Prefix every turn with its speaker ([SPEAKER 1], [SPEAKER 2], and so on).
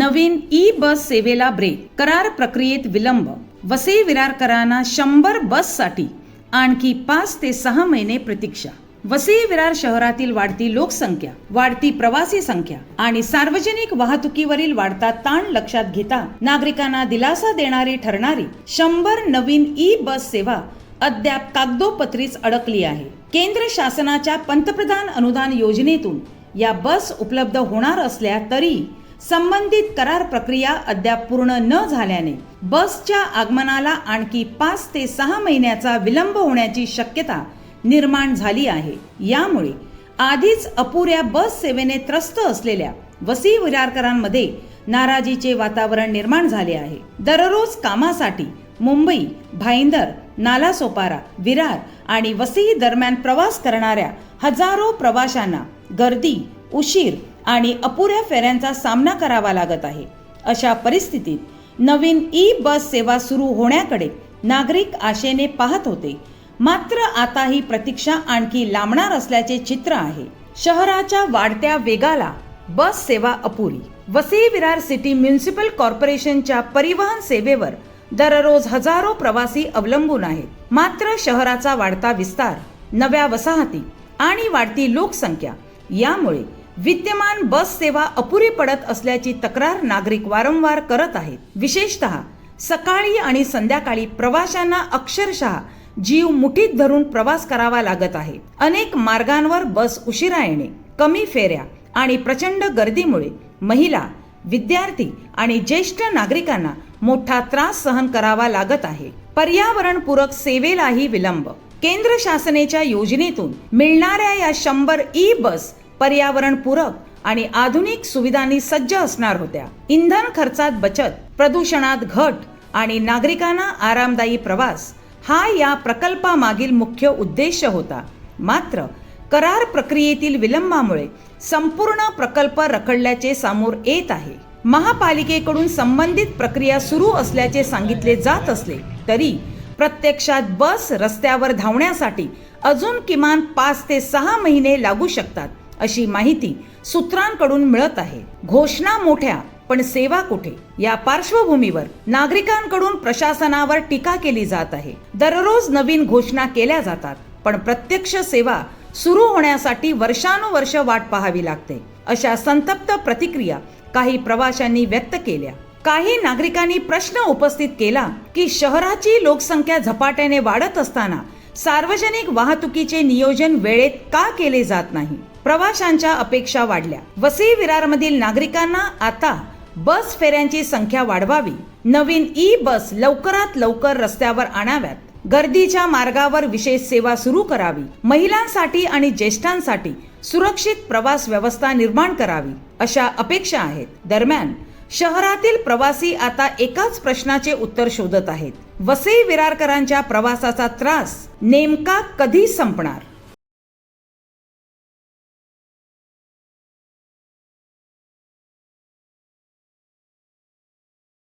[SPEAKER 1] नवीन E बस सेवेला break, करार प्रक्रियेत विलंब. वसई विरारकरांना 100 बससाठी आणखी 5 ते 6 महिने प्रतीक्षा. वसई विरार शहरातील वाढती लोकसंख्या, वाढती प्रवासी संख्या आणि सार्वजनिक वाहतुकीवरील वाढता ताण लक्षात घेता नागरिकांना दिलासा देणारी ठरणारी 100 नवीन ई बस सेवा अद्याप कागदोपत्रीच अडकली आहे. केंद्र शासनाच्या पंतप्रधान अनुदान योजनेतून या बस उपलब्ध होणार असल्या तरी संबंधित करार प्रक्रिया अद्याप पूर्ण न झाल्याने बसच्या आगमनाला आणखी 5 ते 6 महिन्याचा विलंब होण्याची शक्यता निर्माण झाली आहे. यामुळे आधीच अपुऱ्या बस सेवेने त्रस्त असलेल्या वसई विरारकरांमध्ये नाराजीचे वातावरण निर्माण झाले आहे. दररोज कामासाठी मुंबई, भाईंदर, नालासोपारा, विरार आणि वसई दरम्यान प्रवास करणाऱ्या हजारो प्रवाशांना गर्दी, उशीर आणि अपुऱ्या फेऱ्यांचा सामना करावा लागत आहे. अशा परिस्थितीत नवीन ई बस सेवा सुरू होण्याकडे नागरिक आशेने पाहत होते. मात्र आता ही प्रतीक्षा आणखी लांबणार असल्याचे चित्र आहे. शहराच्या वाढत्या वेगाला बस सेवा अपुरी. वसई विरार सिटी म्युनिसिपल कॉर्पोरेशनच्या परिवहन सेवेवर दररोज हजारो प्रवासी अवलंबून आहेत. मात्र शहराचा वाढता विस्तार, नव्या वसाहती आणि वाढती लोकसंख्या यामुळे विद्यमान बस सेवा अपुरी पडत असल्याची तक्रार नागरिक वारंवार करत आहेत. विशेषतः सकाळी आणि संध्याकाळी प्रवाशांना अक्षरशः जीव मुठीत धरून प्रवास करावा लागत आहे. अनेक मार्गांवर बस उशिरा येणे, कमी फेऱ्या आणि प्रचंड गर्दीमुळे महिला, विद्यार्थी आणि ज्येष्ठ नागरिकांना मोठा त्रास सहन करावा लागत आहे. पर्यावरणपूरक सेवेलाही विलंब. केंद्र शासनाच्या योजनेतून मिळणाऱ्या या 100 ई बस पर्यावरणपूरक आणि आधुनिक सुविधांनी सज्ज असणार होत्या. इंधन खर्चात बचत, प्रदूषणात घट आणि नागरिकांना आरामदायी प्रवास हा या प्रकल्पामागील मुख्य उद्देश होता. मात्र करार प्रक्रियेतील विलंबामुळे संपूर्ण प्रकल्प रखडल्याचे समोर येत आहे. महापालिकेकडून संबंधित प्रक्रिया सुरू असल्याचे सांगितले जात असले तरी प्रत्यक्षात बस रस्त्यावर धावण्यासाठी अजून किमान 5 ते 6 महिने लागू शकतात अशी माहिती सूत्रांकडून मिळत आहे. घोषणा मोठ्या पण सेवा कुठे या पार्श्वभूमीवर नागरिकांकडून प्रशासनावर टीका केली जात आहे. दररोज नवीन घोषणा केल्या जातात पण प्रत्यक्ष सेवा सुरू होण्यासाठी वर्षानुवर्ष वाट पाहावी लागते. अशा संतप्त प्रतिक्रिया काही प्रवाशांनी व्यक्त केल्या. काही नागरिकांनी प्रश्न उपस्थित केला की शहराची लोकसंख्या झपाट्याने वाढत असताना सार्वजनिक वाहतुकीचे नियोजन वेळेत का केले जात नाही. प्रवाशांच्या अपेक्षा वाढल्या. वसई विरारमधील नागरिकांना आता बस फेऱ्यांची संख्या वाढवावी, नवीन ई बस लवकरात लवकर रस्त्यावर आणाव्यात, गर्दीच्या मार्गावर विशेष सेवा सुरू करावी, महिलांसाठी आणि ज्येष्ठांसाठी सुरक्षित प्रवास व्यवस्था निर्माण करावी अशा अपेक्षा आहेत. दरम्यान शहरातील प्रवासी आता एकाच प्रश्नाचे उत्तर शोधत आहेत. वसई विरारकरांच्या प्रवासाचा त्रास नेमका कधी संपणार?